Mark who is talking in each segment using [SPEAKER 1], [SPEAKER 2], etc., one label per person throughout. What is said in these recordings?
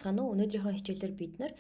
[SPEAKER 1] байна уу? Өнөөдрийнхөө хичээлээр бид нар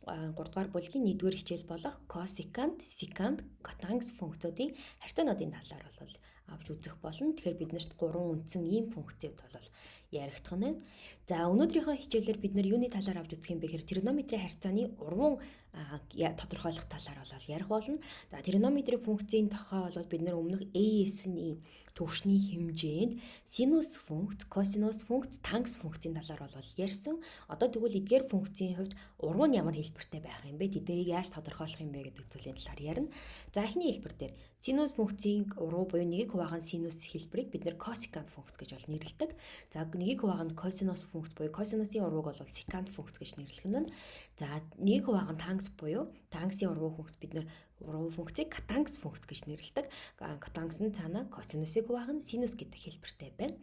[SPEAKER 1] 3 дугаар бүлгийн 1-р хичээл болох cosecant, secant, cotangent функцуудын харьцаануудын талаар бол авч үзэх болно. Тэгэхээр биднэрт 3 үндсэн ийм функцүүд бол яригдах нь. За өнөөдрийнхөө хичээлээр бид нар юуны талаар авч үзэх юм бэ гэхээр тригонометрийн харьцааны урван тодорхойлох талаар бол ярих болно. За тригонометрийн функцийн тохиол бол бид нар өмнөх AS-ийн түвшний хэмжээнд синус функц, косинус функц, тангенс функцийн талаар бол ярьсан. Одоо тэгвэл эдгээр функцийн хувьд урван нь ямар хэлбэртэй байх юм бэ? Тэднийг яаж тодорхойлох юм бэ гэдэг зүйлийн талаар ярина. За эхний хэлбэр дээр синус функцийн урвуу буюу нэгийг хуваах синус хэлбэрийг бид нэр cosecant функц гэж бол нэрлэдэг. За нэгийг хуваах косинус функц буюу косинусын урвууг бол secant функц гэж нэрлэх нь. За нэгийг хуваах тангенс буюу тангенсийн урвуу функц бид нэр урвуу функцийг cotangent функц гэж нэрлэдэг. Cotangent нь цаана косинусыг хуваах нь синус гэдэг хэлбэртэй байна.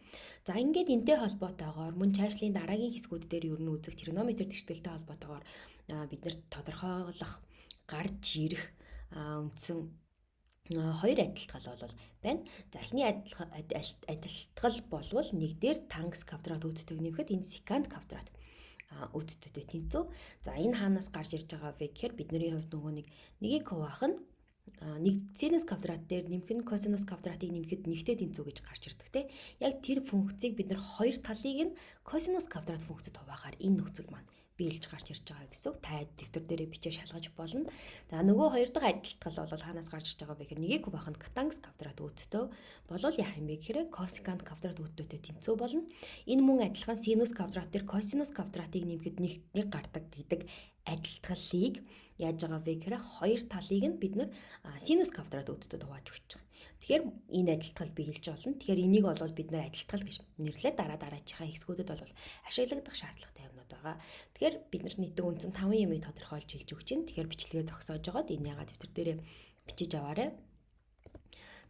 [SPEAKER 1] За ингээд энтэй холбоотойгоор мөн цаашлын дараагийн хэсгүүд дээр ер нь үзэх тригонометри тэгшгэлтэй холбоотойгоор бид нарт тодорхойлох гарч ирэх үндсэн хоёр адилтгал бол байна. За эхний адилтгал болвол нэг дээр тангенс квадрат үүдтэйг нэмэхэд энэ секант квадрат үүдтэйтэй тэнцүү. За энэ хаанаас гарч ирж байгаа вэ гэхээр бидний хувьд нөгөө нэгийг хуваах нь нэг синус квадрат дээр нэмэх нь косинус квадратыг нэмэхэд нэгтэй тэнцүү гэж гарч ирдэг те. Яг тэр функцийг бид нар хоёр талыг нь косинус квадрат функцэд хуваахаар энэ нөхцөл маань биелж гарч ирж байгаа гэсэн үг. Та дэвтэр дээрээ бичиж шалгаж болно. За нөгөө хоёр дахь адилтгал бол хаанаас гарч ирж байгаа вэ гэхээр нэгийг хуваах нь cotangent квадрат үүдтэй болвол яах юм бэ гэхээр cosecant квадрат үүдтэйтэй тэнцүү болно. Энэ мөн адилхан синус квадрат дээр косинус квадратыг нэмэхэд нэг гардаг гэдэг адилтгалыг яаж байгаа вэ гэхээр хоёр талыг нь бид нар синус квадрат үүдтэйд хувааж өгч байгаа. Тэгэхээр энэ адилтгал биелж болно. Тэгэхээр энийг бол бид нар адилтгал гэж нэрлээд дараачихаа хэсгүүдэд бол ашиглагдах шаардлагатай юмнууд байгаа. Тэгэхээр бид нарт нийтдээ үндсэн 5 ямыг тодорхойлж хэлж өгч байна. Тэгэхээр бичлэгээ зогсоож байгаад энэ ягаад дэвтэр дээрээ бичиж аваарай.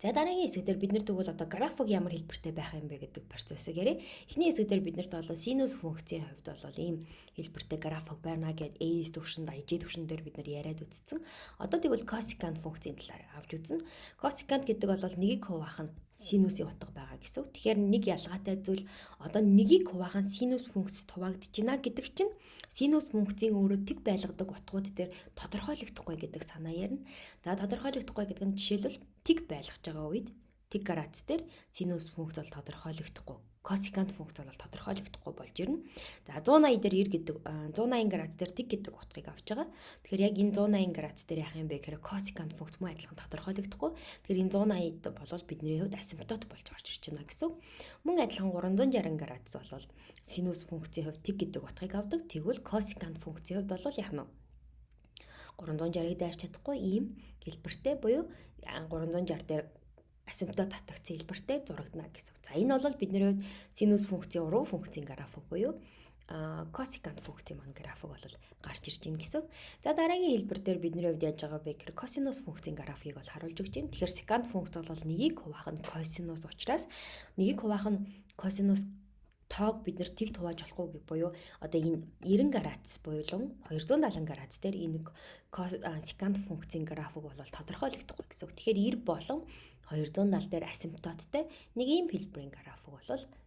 [SPEAKER 1] За дараагийн хэсгээр бид нар тэгвэл одоо график ямар хэлбэртэй байх юм бэ гэдэг процессыг яриа. Эхний хэсгээр бид нарт бол синус функцийн хувьд бол ийм хэлбэртэй график байна гэд AS түвшинд, IG түвшин дээр бид нар яриад үзсэн. Одоо тэгвэл cosecant функцийн талаар авч үзнэ. Cosecant гэдэг бол нэгийг хуваах нь синусын утга байгаа гэсэн үг. Тэгэхээр нэг ялгаатай зүйл одоо нэгийг хуваах нь синус функцэд хуваагдаж байна гэдэг чинь синус функцийн өөрөө тэг байлгадаг утгууд дээр тодорхойлогдохгүй гэдэг санаа ярина. За тодорхойлогдохгүй гэдэг нь жишээлбэл тэг байлгаж байгаа үед тэг градус дээр синус функц бол тодорхойлогдохгүй. Cosecant функц бол тодорхойлогдохгүй болж ирнэ. За 180 дээр ир гэдэг 180 градус дээр тэг гэдэг утгыг авч байгаа. Тэгэхээр яг энэ 180 градус дээр яах юм бэ гэхээр cosecant функц мөн адилхан тодорхойлогдохгүй. Тэгэхээр энэ 180 болвол бидний хувьд асимптот болж гарч ирж байна гэсэн. Мөн адилхан 360 градус болвол синус функцийн хувьд тэг гэдэг утгыг авдаг. Тэгвэл cosecant функцийн хувьд бол яах нь 360-ыг дайрч чадахгүй ийм хэлбэртэй буюу 360 дээр асимптот татагцсан хэлбэртэй зурагдана гэсэн. За энэ бол бидний хувьд синус функцийн уруу функцийн график буюу cosecant функцийн маань график бол гарч ирж байна гэсэн. За дараагийн хэлбэр дээр бидний хувьд яаж байгаа вэ гэхээр косинус функцийн графикийг бол харуулж өгч байна. Тэгэхээр secant функц бол нэгийг хуваах нь косинус учраас нэгийг хуваах нь косинус тоог бид нэр тэгт хувааж болохгүй гэх буюу одоо энэ 90 градус буюулан 270 градус дээр энэ secant функцийн график бол тодорхойлогдохгүй гэсэн. Тэгэхээр 90 болон 270 дээр асимптоттой нэг ийм хэлбэрийн график бол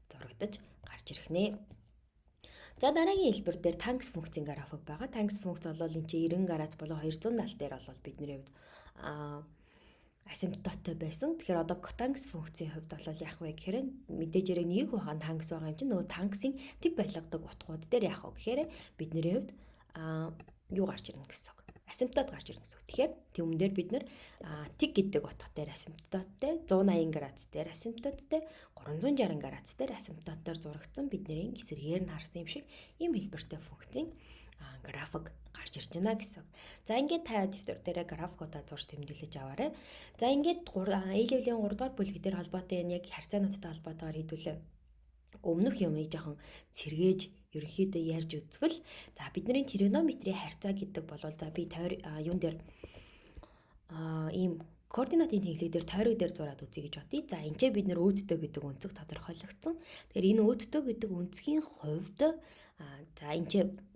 [SPEAKER 1] зурагдаж гарч ирэх нэ. За дараагийн хэлбэр дээр тангенс функцийн график байгаа. Тангенс функц бол энэ чинь 90 градус болон 270 дээр бол бидний хувьд асимптоттой байсан. Тэгэхээр одоо cotangent функцийн хувьд бол яах вэ гэхээр мэдээж хэрэг нэгийг хуваах тангенс байгаа юм чинь нөгөө тангенсийн тэг байлгадаг утгууд дээр яах вэ гэхээр бидний хувьд юу гарч ирнэ гэсэн үг. Асимптот гарч ирнэ гэсэн үг. Тэгэхээр түүн дээр бид нэр тэг гэдэг утга дээр асимптоттой, 180 градус дээр асимптоттой, 360 градус дээр асимптотоор зурагдсан бидний эсрэгээр нь харсан юм шиг ийм хэлбэртэй функцийн график гарч ирж байна гэсэн. За ингээд та дэвтэр дээрээ графикуудаа зурж тэмдэглэж аваарай. За ингээд A-level-ийн 3 дугаар бүлэг дээр холбоотой энэ яг харьцаануудтай холбоотойгоор хэдүүлээ. Өмнөх юмыг жоохон сэргээж ерөнхийдөө ярьж үзвэл за бидний тригонометрийн харьцаа гэдэг бол за би юун дээр ийм координатын тэнхлэг дээр тойрог дээр зураад үзье гэж бодъё. За энэ ч бид нэр өөдтэй гэдэг үнцэг тодорхойлогдсон. Тэгэхээр энэ өөдтэй гэдэг үнцгийн хувьд за энэ ч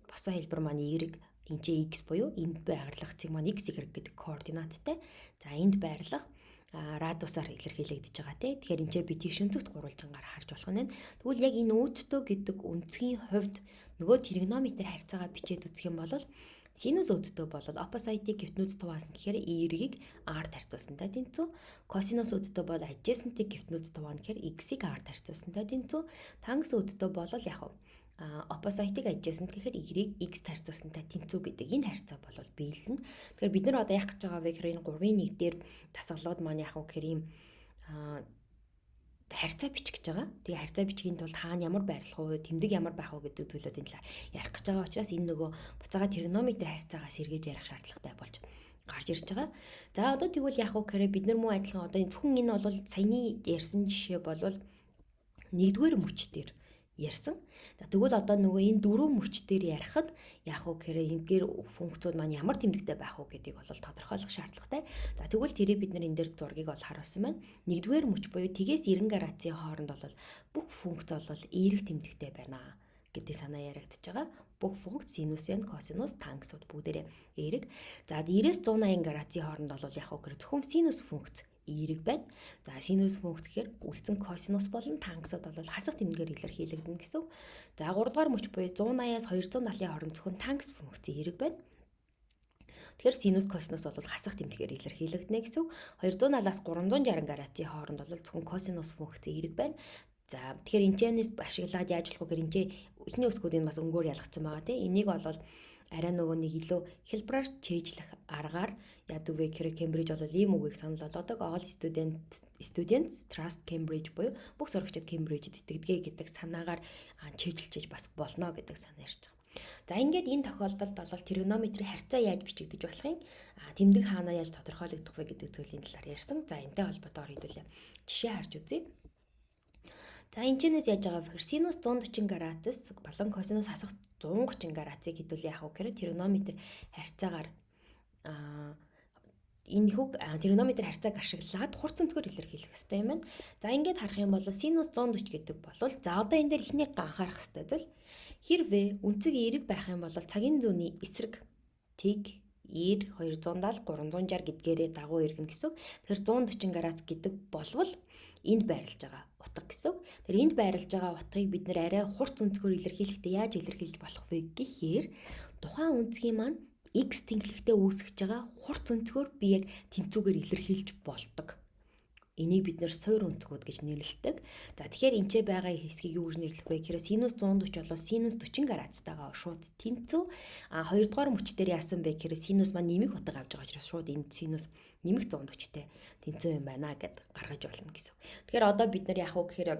[SPEAKER 1] босон хэлбэр маань y энэ ч x буюу энд байрлах цэг маань x y гэдэг координаттай. За энд байрлах радиусаар илэрхийлэгдэж байгаа тий. Тэгэхээр энэ би тийш өнцөгт гурвалжингаар харж болох нь. Тэгвэл яг энэ өөдтөө гэдэг үнцгийн хувьд нөгөө тригонометр харьцаагаа бичээд үзэх юм бол синус өөдтөө бол опposite-ийг гифтнүүц туваасна гэхээр y-ийг r харьцуулсантай тэнцүү. Косинус өөдтөө бол adjacent-ийг гифтнүүц туваана гэхээр x-ийг r харьцуулсантай тэнцүү. Тангс өөдтөө бол яг opposite-ийг adjacent гэхээр y-ийг x харьцуулсантай тэнцүү гэдэг энэ харьцаа бол биелнэ. Тэгэхээр бид нар одоо яах гэж байгаа вэ гэхээр энэ 3-1 дээр дасгалууд маань яах вэ гэхээр ийм харьцаа бичих гэж байгаа. Тэгээ харьцаа бичгийн тулд хаана ямар байрлах вэ, тэмдэг ямар байх вэ гэдэг зүйлүүдийн талаар ярих гэж байгаа учраас энэ нөгөө буцаага тригонометр харьцаагаас эргэж ярих шаардлагатай болж гарч ирж байгаа. За одоо тэгвэл яах вэ гэхээр бид нар муу адилхан одоо зөвхөн энэ бол саяны ярьсан жишээ болвол нэгдүгээр мөч дээр ярьсан. За тэгвэл одоо нөгөө энэ дөрвөн мөч дээр ярихад яах вэ гэхээр эдгээр функцууд маань ямар тэмдэгтэй байх вэ гэдгийг бол тодорхойлох шаардлагатай. За тэгвэл тэрийг бид нар энэ дээр зургийг бол харуулсан байна. Нэгдүгээр мөч буюу тгээс 90 градусын хооронд бол бүх функц бол эерэг тэмдэгтэй байна гэдэг санаа яригдчихэж байгаа. Бүх функц синус, косинус, тангсууд бүгдээрээ эерэг. За 90-ээс 180 градусын хооронд бол яах вэ гэхээр зөвхөн синус функц эерэг байна. За синус функц гэхээр үлдсэн косинус болон тангсууд бол хасах тэмдгээр илэрхийлэгдэнэ гэсэн. За 3 дугаар мөч буюу 180-аас 270-ын хооронд зөвхөн тангс функц эерэг байна. Тэгэхээр синус косинус бол хасах тэмдгээр илэрхийлэгдэнэ гэсэн. 270-аас 360 градусын хооронд бол зөвхөн косинус функц эерэг байна. За тэгэхээр энэчнээс ашиглаад яаж болох вэ гэхээр эхний өсгүүдийн бас өнгөөр ялгцсан байгаа тийм. Энийг бол арай нөгөө нэг илүү хэлбэрээр чийжлэх аргаар яадаг вэ гэхээр Cambridge бол ийм үгийг санал болгодог. All students trust Cambridge буюу бүх сурагчид Cambridge-д итгэдэг гэдэг санаагаар чийжилж бас болно гэдэг санаа ярьж байгаа. За ингээд энэ тохиолдолд бол тригонометрийн харьцаа яаж бичигдэж болохын тэмдэг хаанаа яаж тодорхойлогдох вэ гэдэг зүйлийн талаар ярьсан. За энэтэй холбоотойгоор хэдүүлээ жишээ харж үзье. За энэчнээс яаж байгаа вэ гэхээр синус 140 градус болон косинус хасах 130 градусыг хэдүүл яах вэ гэхээр тригонометр харьцаагаар энэ хүүг тригонометр харьцааг ашиглаад хурц өнцгөр илэрхийлэх хэрэгтэй юм байна. За ингээд харах юм бол синус 140 гэдэг бол за одоо энэ дээр ихнийг анхаарах хэрэгтэй зүйл хэрвээ үнцэг эерэг байх юм бол цагийн зүүнний эсрэг тэг 90 270 360 гэдгээрээ дагуу иргэнэ гэсэн. Тэгэхээр 140 градус гэдэг болвол энд байрлаж байгаа утга гэсэн. Тэр энд байрлаж байгаа утгыг бид нэр арай хурц өнцгөр илэрхийлэхдээ яаж илэрхийлж болох вэ гэхээр тухайн үнцгийн маань x тэнхлэгтээ үүсгэж байгаа хурц өнцгөр би яг тэнцүүгээр илэрхийлж болдог. Энийг бид нэр суур өнцгүүд гэж нэрлэдэг. За тэгэхээр энд ч байгаа хэсгийг юу гэж нэрлэх вэ гэхээр синус 140 болоо синус 40 градустайгаа шууд тэнцүү. Хоёрдугаар мөч дээр яасан бэ гэхээр синус маань нэмэх утга авч байгаа учраас шууд энэ синус нэмэх 140-тэй тэнцүү юм байна гэд гаргаж болно гэсэн. Тэгэхээр одоо бид нар яах вэ гэхээр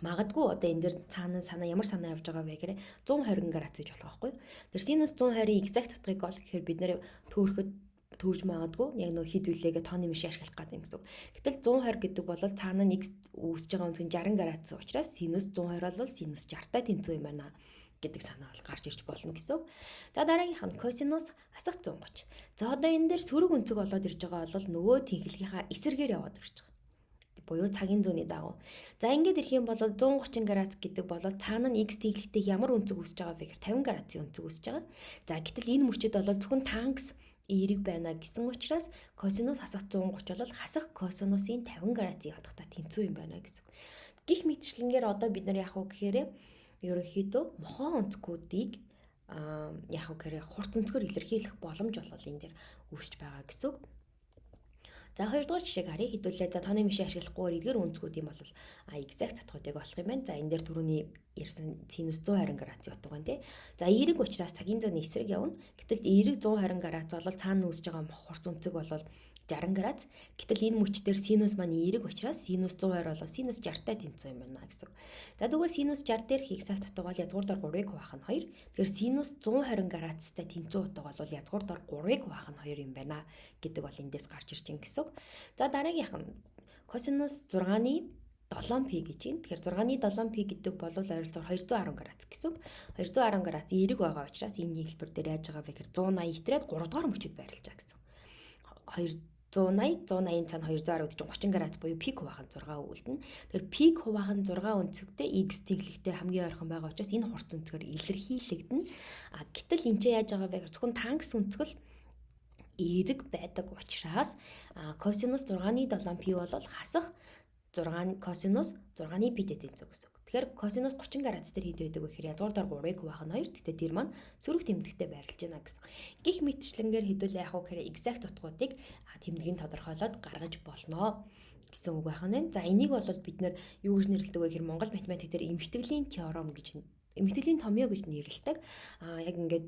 [SPEAKER 1] магадгүй одоо энэ дэр санаа ямар санаа явж байгаа вэ гэхээр 120 градус гэж болох байхгүй. Тэр синус 120-ийн exact утгыг бол гэхээр бид нэр төөрөхөд төрж магадгүй яг нөө хид үлээгээ тооны мишээ ашиглах гэдэг юм гэсэн. Гэтэл 120 гэдэг бол цаана нэг үүсэж байгаа үнцгийн 60 градус учраас синус 120 бол синус 60-тай тэнцүү юм байна гэдэг санаа бол гарч ирж болно гэсэн. За дараагийнх нь косинус хасах 130. За одоо энэ дээр сөрөг үнцэг болоод ирж байгаа бол нөгөө тэнхлэгийнхаа эсрэгээр яваад ирж байгаа. Буюу цагийн зүүнний дагуу. За ингээд ирэх юм бол 130 градус гэдэг бол цаана нь x тэнхлэгтэй ямар үнцэг үүсэж байгаа вэ гэхээр 50 градусын үнцэг үүсэж байгаа. За гэтэл энэ мөчөд бол зөвхөн тангс эерэг байна гэсэн учраас косинус хасах 130 бол хасах косинусын 50 градусын ядахтай тэнцүү юм байна гэсэн. Гэх мэтчлэнгээр одоо бид нар яах вэ гэхээр ерөнхийдөө мохоо өнцгүүдийг яах вэ гэхээр хурц өнцгөр илэрхийлэх боломж бол энэ дээр үүсэж байгаа гэсэн. За хоёрдугаар жишээг харъя. Хэдүүлээ за тооны мишээ ашиглахгүйгээр эдгээр үнцгүүд юм бол exact утгуудыг олох юм байна. За энэ дээр түрүүний ирсэн синус 120 градусын утга байна тий. За эерэг учраас цагийн зүүнний эсрэг явна. Гэтэл эерэг 120 градус бол цаана үүсэж байгаа хурц үнцэг бол 60 градус. Гэтэл энэ мөчтөр синус маань эерэг учраас синус 120 бол синус 60-тай тэнцүү юм байна гэсэн. За тэгвэл синус 60 дээр exact утга бол язгуур дор 3-ыг хуваах нь 2. Тэгэхээр синус 120 градустай тэнцүү утга бол язгуур дор 3-ыг хуваах нь 2 юм байна гэдэг бол эндээс гарч ирж байна гэсэн. За дараагийнх нь косинус 6-ны 7π гэж байна. Тэгэхээр 6-ны 7π гэдэг бол ойролцоогоор 210 градус гэсэн. 210 градус эерэг байгаа учраас энэ хэлбэр дээр яаж байгаа вэ гэхээр 180 итрээд 3 дугаар мөчөд байрлаж байгаа гэсэн. 180 180-ын цаана 210 гэж 30 градус буюу пик хуваахан 6 өвөлдөн. Тэгэхээр пик хуваахан 6 өнцөгтэй x тэнхлэгтэй хамгийн ойрхон байгаа учраас энэ хурц өнцгөр илэрхийлэгдэнэ. Гэтэл энэ ч яаж байгаа вэ гэхээр зөвхөн тангс өнцгөл эерэг байдаг учраас косинус 6-ны 7π бол хасах 6 косинус 6-ны π-тэй тэнцүү гэсэн үг. Тэгэхээр косинус 30 градус дээр хэд байдаг вэ гэхээр язгуур дор 3-ыг хуваах нь 2. Гэхдээ тэр маань сөрөг тэмдэгтээ байрлаж байна гэсэн. Гих мэтчлэнгээр хэдүүлээ яг уу гэхээр экзакт утгуудыг тэмдгийг тодорхойлоод гаргаж болно гэсэн үг байх нь. За энийг бол бид нэр юу гэж нэрлэдэг вэ гэхээр Монгол математик дээр эмхтгэлийн теорем гэж эмхтгэлийн томьёо гэж нэрлэдэг. Яг ингээд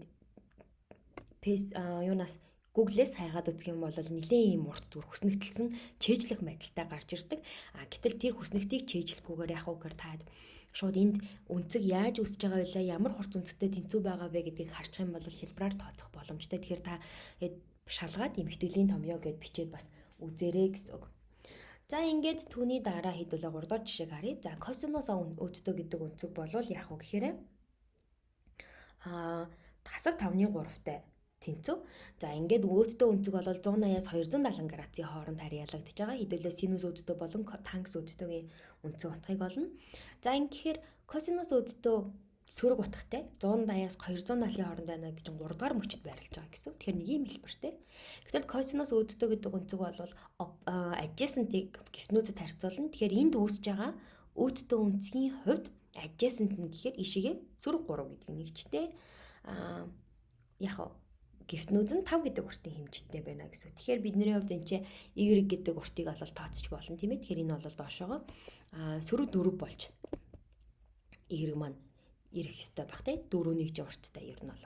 [SPEAKER 1] юунаас Google-с хайгаад үзэх юм бол нэлээд ийм урт зүр хүснэгтэлсэн чэйжлэх байдалтай гарч ирдэг. Гэтэл тэр хүснэгтийг чэйжлэхгүйгээр яг үгээр таад шууд энд үнцэг яаж үсэж байгаа вэ? Ямар хурц үнцтэй тэнцүү байгаа вэ гэдгийг харчих юм бол хэлбэраар тооцох боломжтой. Тэгэхээр та шалгаад эмхтгэлийн томьёо гэд бичээд бас үзээрэй гэсэн үг. За ингээд түүний дараа хэдүүлээ 3 дахь жишээг харъя. За косинус өөддөө гэдэг үнцэг бол яг уу гэхээр тасаг 5/3-тай тэнцүү. За ингээд өөддөө үнцэг бол 180-аас 270 градусын хооронд харьяалагдаж байгаа. Хэдүүлээ синус өөддөө болон тангс өөддөөгийн үнцэг утгыг олно. За ингээд косинус өөддөө сөрөг утгатай 180-аас 270-ын хооронд байна гэдэг чинь 3 дугаар мөчөд байрлаж байгаа гэсэн. Тэгэхээр нэг юм хэлбэртэй. Гэтэл косинус өөддөө гэдэг үнцэг бол adjacent-ийг гифтнүүцэд харьцуулна. Тэгэхээр энд үүсэж байгаа өөддөө үнцгийн хувьд adjacent нь гэхээр ишигээ сөрөг 3 гэдэг нэгжтэй. Яг гифтнүүц нь 5 гэдэг уртын хэмжээтэй байна гэсэн. Тэгэхээр бидний хувьд энэ чинь y гэдэг уртыг олол тооцож болно тийм ээ. Тэгэхээр энэ бол доошоогоо сөрөг 4 болж y маань ирэх ёстой баг тийм 4-1 урттай ер нь бол.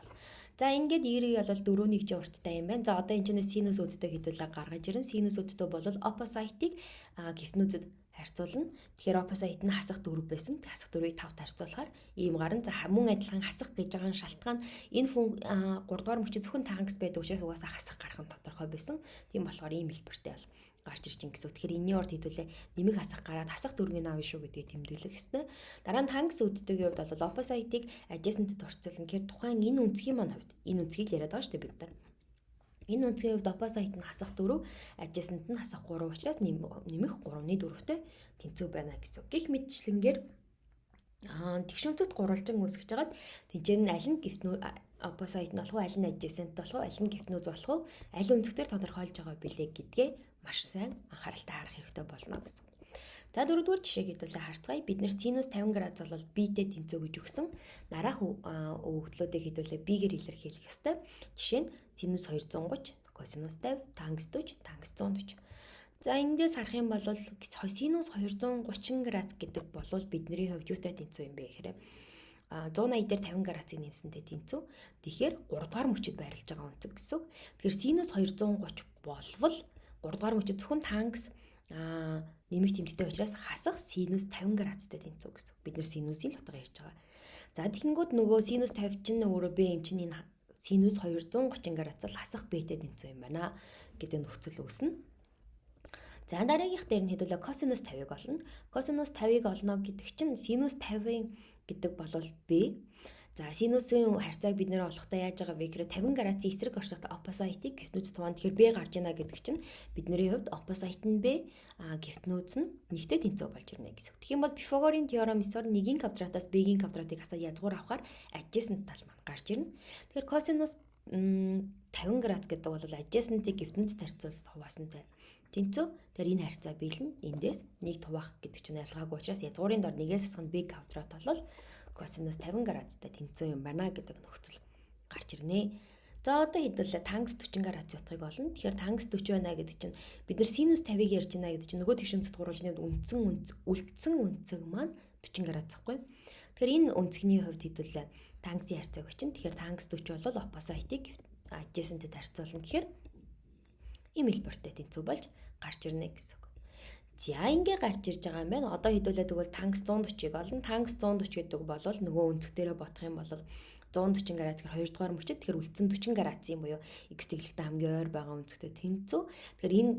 [SPEAKER 1] За ингээд y бол 4-1 урттай юм байна. За одоо энэ чинь синус өөддөө хэдүүлээ гаргаж ирэн. Синус өөддөө бол opposite-ыг гифтнүүцэд харьцуулна. Тэгэхээр opposite нь хасах 4 байсан. Хасах 4-ийг 5-т харьцуулахаар ийм гарна. За мөн адилхан хасах гэж байгаа шалтгаан энэ 3 дугаар мөчид зөвхөн тангс байдаг учраас угаасаа хасах гарах нь тодорхой байсан. Тийм болохоор ийм хэлбэртэй бол гарч ирж ин гэсэн. Тэгэхээр энэний урд хэдүүлээ нэмэг хасах гараад хасах дөрвийн аав шүү гэдгийг тэмдэглэх ёстой. Дараа нь тангс өөддөөгийн хувьд бол opposite-ыг adjacent-д орцуулна. Тэгэхээр тухайн энэ үнцгийн маань хувьд энэ үнцгийг яриад байгаа шүү дээ бид нар. Энэ үнцгийн хувьд opposite нь хасах 4, adjacent нь хасах 3 учраас нэмэх 3/4-тэй тэнцүү байна гэсэн. Гэх мэтчлэнгээр тэгш үнцэгт гурвалжин үүсгэж хагаад тэнцээр нь аль нь opposite нь болох уу, аль нь adjacent болох уу, аль нь гифтнүүз болох уу, аль үнцгтэр тодорхойлж байгаа билээ гэдгээ маш сайн анхааралтай харах хэрэгтэй болно гэсэн. За дөрөвдүгээр жишээ хэдүүлээ харцгаая. Бид нэр синус 50 градус бол b-тэй тэнцүү гэж өгсөн. Дараах өгөгдлүүдийг хэдүүлээ b-гээр илэрхийлэх ёстой. Жишээ нь синус 230, косинус 50, тангс 40, тангс 140. За ингээс харах юм бол синус 230 градус гэдэг бол бидний хувьд юутай тэнцүү юм бэ гэхээр 180 дээр 50 градусыг нэмсэнтэй тэнцүү. Тэгэхээр 3 дугаар мөчөд байрлаж байгаа үнцэг гэсэн. Тэгэхээр синус 230 болвол 3 дугаар мөчөд зөвхөн тангс нэмэх тэмдэгтэй учраас хасах синус 50 градустай тэнцүү гэсэн. Бид нэр синусийн утга ярьж байгаа. За тэгэнгүүт нөгөө синус 50 чинь өөрөө b юм чинь энэ синус 230 градусаар хасах b-тэй тэнцүү юм байна гэдэг нөхцөл үүснэ. За дараагийнх дээр нь хэдүүлээ косинус 50-ыг олно. Косинус 50-ыг олно гэдэг чинь синус 50-ын гэдэг бол b. За синусын харьцааг бид нэр олохдоо яаж байгаа вэ гэхээр 50 градусын эсрэг орчилгот opposite-ийг гифтнүүц тугаан тэгэхээр b гарч ийна гэдэг чинь бидний хувьд opposite нь b гифтнүүц нь нэгтэй тэнцүү болж ирнэ гэсэн. Тэгэх юм бол Пифагорын теорем ёсоор нэгийн квадратаас b-ийн квадратыг хасаад язгуур авахаар adjacent тал маань гарч ирнэ. Тэгэхээр косинус 50 градус гэдэг бол adjacent-ийг гифтнүүц харьцуулж хуваасантай тэнцүү. Тэгэхээр энэ харьцаа биелнэ. Эндээс нэг туваах гэдэг чинь ялгаагүй учраас язгуурын дор нэгээс асах нь b квадрат бол косинус 50 градустай тэнцүү юм байна гэдэг нөхцөл гарч ирнэ. За одоо хэдүүлээ тангс 40 градусын утгыг олно. Тэгэхээр тангс 40 байна гэдэг чинь бид нар синус 50-ыг ярьж байна гэдэг чинь нөгөө тэгшин зүтгууруулж нэмд үлдсэн үнцэг маань 40 градус ахгүй. Тэгэхээр энэ үнцгний хувьд хэдүүлээ тангсын харьцааг өчнө. Тэгэхээр тангс 40 бол opposite-ийг adjacent-д харьцуулна гэхээр ийм хэлбэртэй тэнцүү болж гарч ирнэ гэсэн. За ингээ гарч ирж байгаа юм байна. Одоо хэдүүлээ тэгвэл тангс 140-ыг олно. Тангс 140 гэдэг бол нөгөө үнцгтэрээ бодох юм бол 140 градус гэхээр 2 дугаар мөчөд тэгэхээр үлдсэн 40 градусын буюу x тэглэгтэй хамгийн ойр байгаа үнцгтэй тэнцүү. Тэгэхээр энэ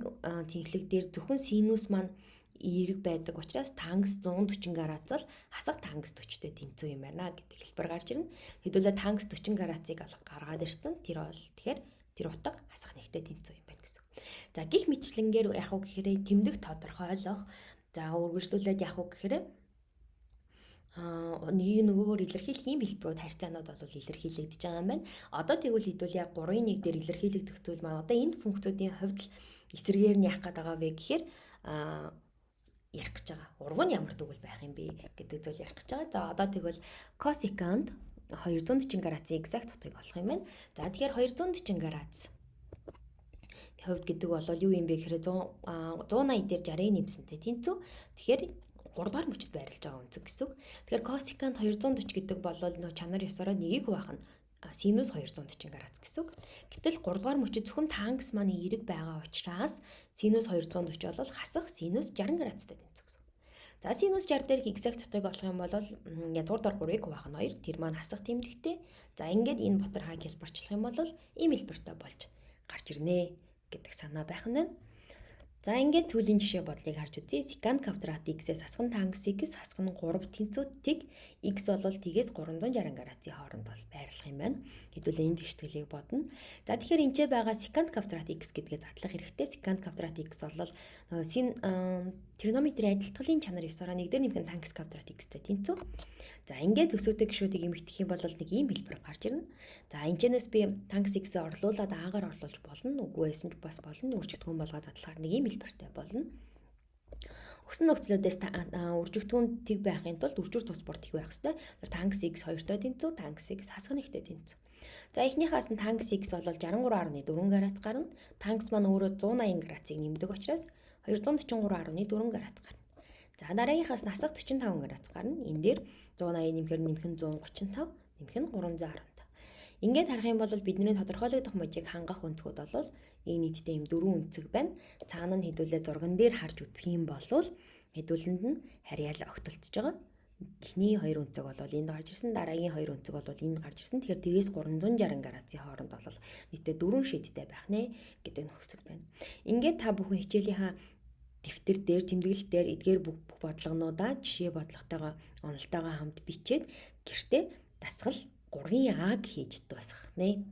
[SPEAKER 1] тэнхлэг дээр зөвхөн синус маань эерэг байдаг учраас тангс 140 градус бол хасах тангс 40-тэй тэнцүү юм байна гэдэг хэлбэр гарч ирнэ. Хэдүүлээ тангс 40 градусыг гаргаад ирсэн. Тэр бол тэгэхээр тэр утга хасах нэгтэй тэнцүү юм байна гэсэн. За гих мэтчлэнгээр яг уу гэхээр тэмдэг тодорхойлох. За үргэлжлүүлээд яг уу гэхээр Нэг нөгөөгөөр илэрхийлэх ийм хэлбэрүүд харьцаанууд бол илэрхийлэгдэж байгаа юм байна. Одоо тэгвэл хэдүүл яг 3-1 дээр илэрхийлэгдэх зүйл маань одоо энэ функцүүдийн хувьд л эсрэгээр нь яах гээд байгаа вэ гэхээр ярих гэж байгаа. Урав нь ямар тэгвэл байх юм бэ гэдэг зүйл ярих гэж байгаа. За одоо тэгвэл cosecant 240 градусын exact утгыг олох юм байна. За тэгэхээр 240 градус хувьд гэдэг бол юу юм бэ гэхээр 180 дээр 60 нэмсэнтэй тэнцүү. Тэгэхээр 3 дахь мөчөд байрлаж байгаа үнцэг гэсэн үг. Тэгэхээр cosecant 240 гэдэг бол нөө чанар ёсороо нэгийг хуваах нь синус 240 градус гэсэн үг. Гэтэл 3 дахь мөчөд зөвхөн тангс маань эерэг байгаа учраас синус 240 бол хасах синус 60 градустай тэнцүү гэсэн. За синус 60 дээр exact утгыг олох юм бол язгуурдаар 3-ыг хуваах нь 2, тэр маань хасах тэмдэгтэй. За ингээд энэ ботор хааг хэлбэрчлэх юм бол ийм хэлбэртэй болж гарч ирнэ гэдэг санаа байх нь. За ингээд сүүлийн жишээ бодлыг харж үзье. Secant квадрат x-ээс хасах нь тангс x хасах нь 3 тэнцвүүдийг x бол тгээс 360 градусын хооронд бол байрлах юм байна. Хэдүүлээ энэ тэгшгэлийг бодно. За тэгэхээр энд байгаа secant квадрат x гэдгээ задлах хэрэгтэй. Secant квадрат x бол тригонометрийн адилтгалын чанар 9-ороо 1 дээр нэмэх нь тангс квадрат x-тэй тэнцүү. За ингээд төсөөтэй гишүүдийг эмэгтгэх юм бол нэг ийм хэлбэр гарч ирнэ. За энэчнээс би тангс x-ээ орлуулад аагаар орлуулж болно. Үгүй байсан ч бас болно. Үржигдэхүүн болгоо задлахаар нэг ийм хэлбэртэй болно. Өгсөн нөхцлүүдээс үржигдэхүүн тэг байхын тулд үржүүр тус бүр тэг байх хэвээр. Тангс x 2-той тэнцүү, тангс x хасах нэгтэй тэнцүү. За эхнийхээс нь тангс x бол 63.4 градус гарна. Тангс маань өөрөө 180 градусыг нэмдэг учраас 243.4 градус гарна. За дараагийнхаас нь хасах 45 градус гарна. Энэ дээр 180 нэмэхээр нэмэх нь 135, нэмэх нь 315. Ингээд харах юм бол бидний тодорхойлогдох мужийг хангах өнцгүүд бол энэ нийтдээ юм 4 өнцөг байна. Цаана нь хэдүүлээ зурган дээр харж үзэх юм бол хэдүүлэнд нь харьяал огтолцож байгаа. Эхний 2 өнцөг бол энд гарч ирсэн, дараагийн 2 өнцөг бол энд гарч ирсэн. Тэгэхээр тгээс 360 градусын хооронд бол нийтдээ 4 шидтэй байх нэ гэдэг нөхцөл байна. Ингээд та бүхэн хичээлийнхаа дэвтэр дээр, тэмдэглэл дээр эдгээр бүх бодлогонуудаа жишээ бодлоготойгоо онолтойгоо хамт бичээд гэртээ дасгал 3А хийж дуусгах нэ.